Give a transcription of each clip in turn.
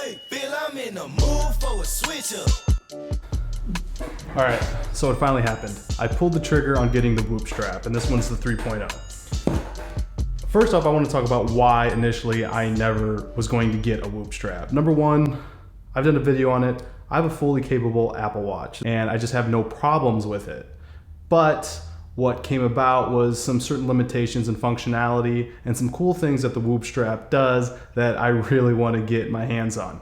Hey, feel I'm in the mood for a switch up. All right, so it finally happened. I pulled the trigger on getting the Whoop strap, and this one's the 3.0. First off, I want to talk about why initially I never was going to get a Whoop strap. Number one, I've done a video on it. I have a fully capable Apple Watch, and I just have no problems with it. But what came about was some certain limitations and functionality and some cool things that the Whoop strap does that I really want to get my hands on.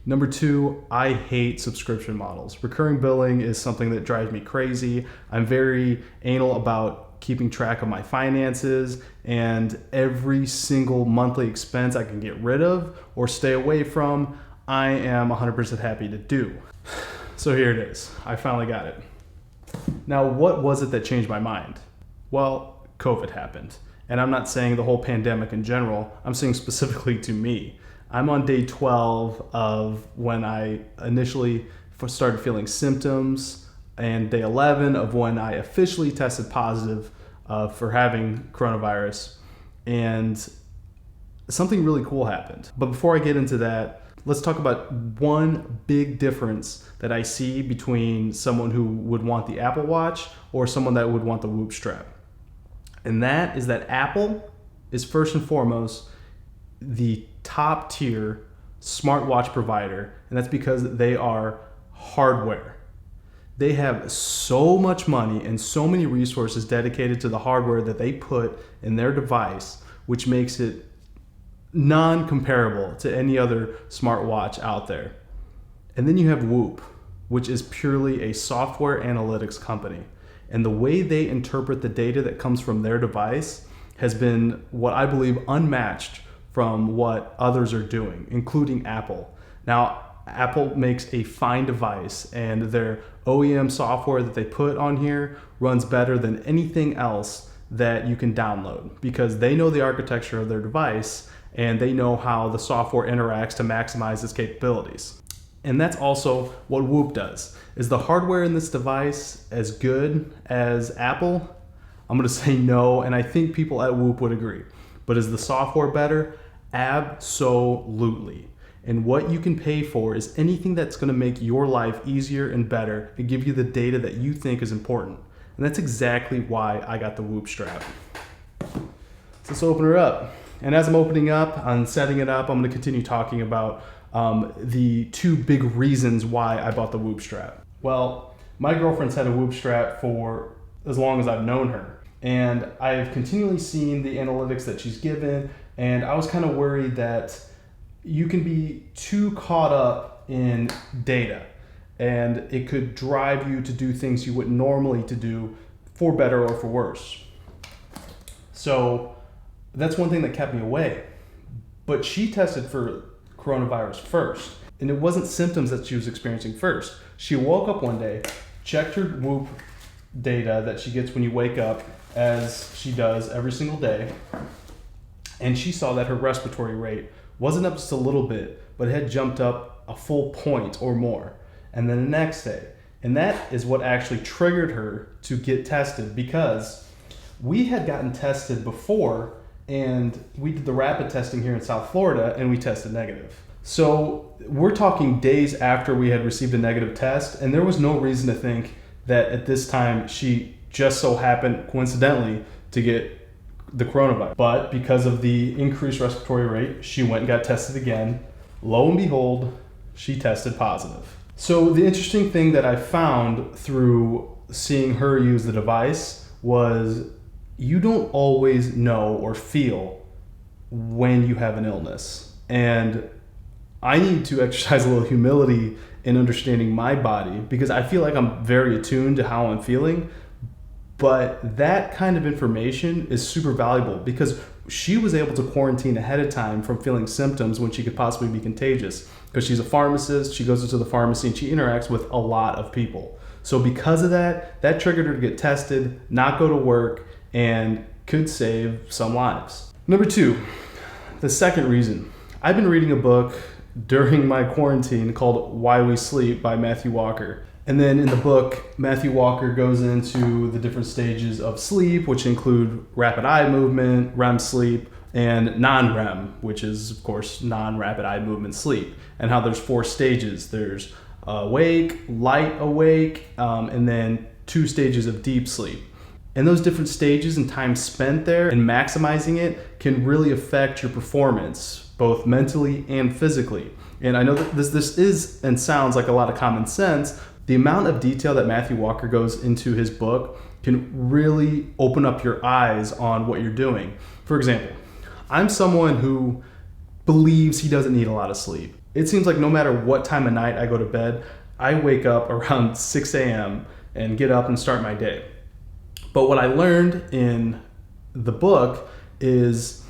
Number two, I hate subscription models. Recurring billing is something that drives me crazy. I'm very anal about keeping track of my finances, and every single monthly expense I can get rid of or stay away from, I am 100% happy to do. So here it is. I finally got it. Now, what was it that changed my mind? Well, COVID happened. And I'm not saying the whole pandemic in general, I'm saying specifically to me. I'm on day 12 of when I initially started feeling symptoms, and day 11 of when I officially tested positive for having coronavirus. And something really cool happened. But before I get into that, let's talk about one big difference that I see between someone who would want the Apple Watch or someone that would want the Whoop strap. And that is that Apple is first and foremost the top tier smartwatch provider, and that's because they are hardware. They have so much money and so many resources dedicated to the hardware that they put in their device, which makes it non-comparable to any other smartwatch out there. And then you have Whoop, which is purely a software analytics company. And the way they interpret the data that comes from their device has been what I believe unmatched from what others are doing, including Apple. Now, Apple makes a fine device, and their OEM software that they put on here runs better than anything else that you can download because they know the architecture of their device and they know how the software interacts to maximize its capabilities. And that's also what Whoop does. Is the hardware in this device as good as Apple? I'm gonna say no, and I think people at Whoop would agree. But is the software better? Absolutely. And what you can pay for is anything that's gonna make your life easier and better and give you the data that you think is important. And that's exactly why I got the Whoop strap. So let's open her up. And as I'm opening up and setting it up, I'm going to continue talking about the two big reasons why I bought the Whoop strap. Well, my girlfriend's had a Whoop strap for as long as I've known her. And I've continually seen the analytics that she's given. And I was kind of worried that you can be too caught up in data. And it could drive you to do things you wouldn't normally to do, for better or for worse. So that's one thing that kept me away. But she tested for coronavirus first, and it wasn't symptoms that she was experiencing first. She woke up one day, checked her Whoop data that she gets when you wake up, as she does every single day, and she saw that her respiratory rate wasn't up just a little bit, but it had jumped up a full point or more. And then the next day, and that is what actually triggered her to get tested, because we had gotten tested before, and we did the rapid testing here in South Florida, and we tested negative. So we're talking days after we had received a negative test, and there was no reason to think that at this time she just so happened coincidentally to get the coronavirus. But because of the increased respiratory rate, she went and got tested again. Lo and behold, she tested positive. So the interesting thing that I found through seeing her use the device was you don't always know or feel when you have an illness. And I need to exercise a little humility in understanding my body, because I feel like I'm very attuned to how I'm feeling. But that kind of information is super valuable, because she was able to quarantine ahead of time from feeling symptoms when she could possibly be contagious. Because she's a pharmacist, she goes into the pharmacy and she interacts with a lot of people. So because of that, that triggered her to get tested, not go to work, and could save some lives. Number two, the second reason. I've been reading a book during my quarantine called Why We Sleep by Matthew Walker. And then in the book, Matthew Walker goes into the different stages of sleep, which include rapid eye movement, REM sleep, and non-REM, which is, of course, non-rapid eye movement sleep, and how there's 4 stages. There's awake, light awake, and then 2 stages of deep sleep. And those different stages and time spent there and maximizing it can really affect your performance, both mentally and physically. And I know that this is and sounds like a lot of common sense. The amount of detail that Matthew Walker goes into his book can really open up your eyes on what you're doing. For example, I'm someone who believes he doesn't need a lot of sleep. It seems like no matter what time of night I go to bed, I wake up around 6 a.m. and get up and start my day. But what I learned in the book is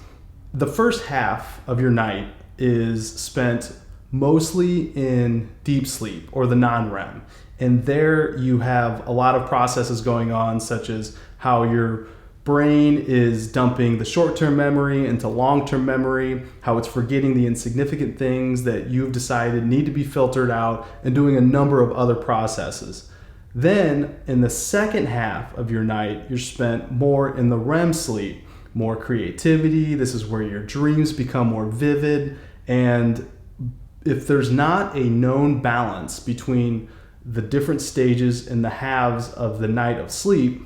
the first half of your night is spent mostly in deep sleep or the non-REM. And there you have a lot of processes going on, such as how your brain is dumping the short-term memory into long-term memory, how it's forgetting the insignificant things that you've decided need to be filtered out, and doing a number of other processes. Then in the second half of your night, you're spent more in the REM sleep, more creativity. This is where your dreams become more vivid. And if there's not a known balance between the different stages and the halves of the night of sleep,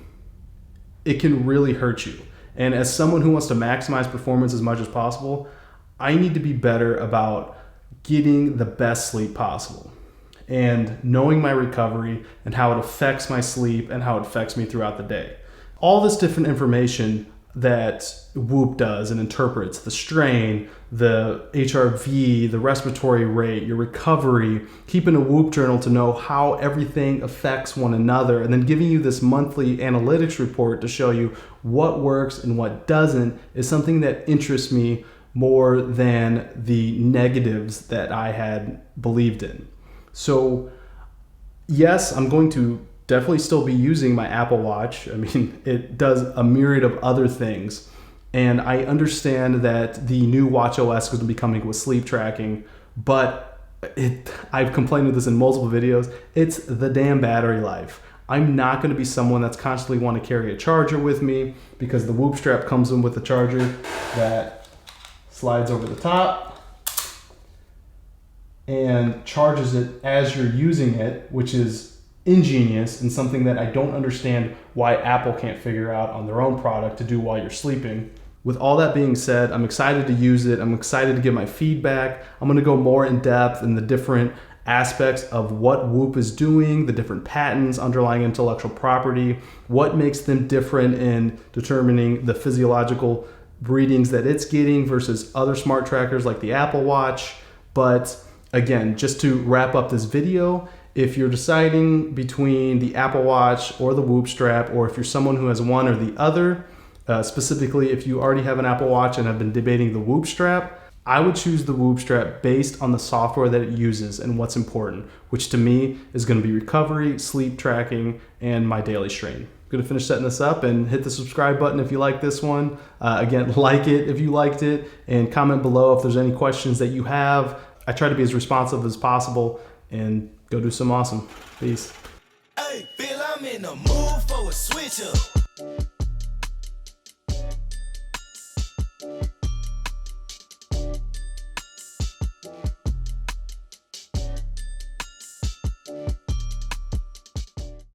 it can really hurt you. And as someone who wants to maximize performance as much as possible, I need to be better about getting the best sleep possible and knowing my recovery and how it affects my sleep and how it affects me throughout the day. All this different information that Whoop does and interprets, the strain, the HRV, the respiratory rate, your recovery, keeping a Whoop journal to know how everything affects one another, and then giving you this monthly analytics report to show you what works and what doesn't is something that interests me more than the negatives that I had believed in. So yes, I'm going to definitely still be using my Apple Watch. I mean, it does a myriad of other things. And I understand that the new Watch OS is going to be coming with sleep tracking, but I've complained of this in multiple videos. It's the damn battery life. I'm not going to be someone that's constantly want to carry a charger with me, because the Whoop strap comes in with a charger that slides over the top and charges it as you're using it, which is ingenious and something that I don't understand why Apple can't figure out on their own product to do while you're sleeping. With all that being said, I'm excited to use it. I'm excited to give my feedback. I'm going to go more in depth in the different aspects of what Whoop is doing, the different patents, underlying intellectual property, what makes them different in determining the physiological readings that it's getting versus other smart trackers like the Apple Watch. But again, just to wrap up this video, if you're deciding between the Apple Watch or the Whoop strap, or if you're someone who has one or the other, specifically if you already have an Apple Watch and have been debating the Whoop strap, I would choose the Whoop strap based on the software that it uses and what's important, which to me is going to be recovery, sleep tracking, and my daily strain. I'm going to finish setting this up and hit the subscribe button if you like this one. Again, like it if you liked it, and comment below if there's any questions that you have. I try to be as responsive as possible, and go do some awesome. Peace. Hey, feel I'm in the mood for a switch up.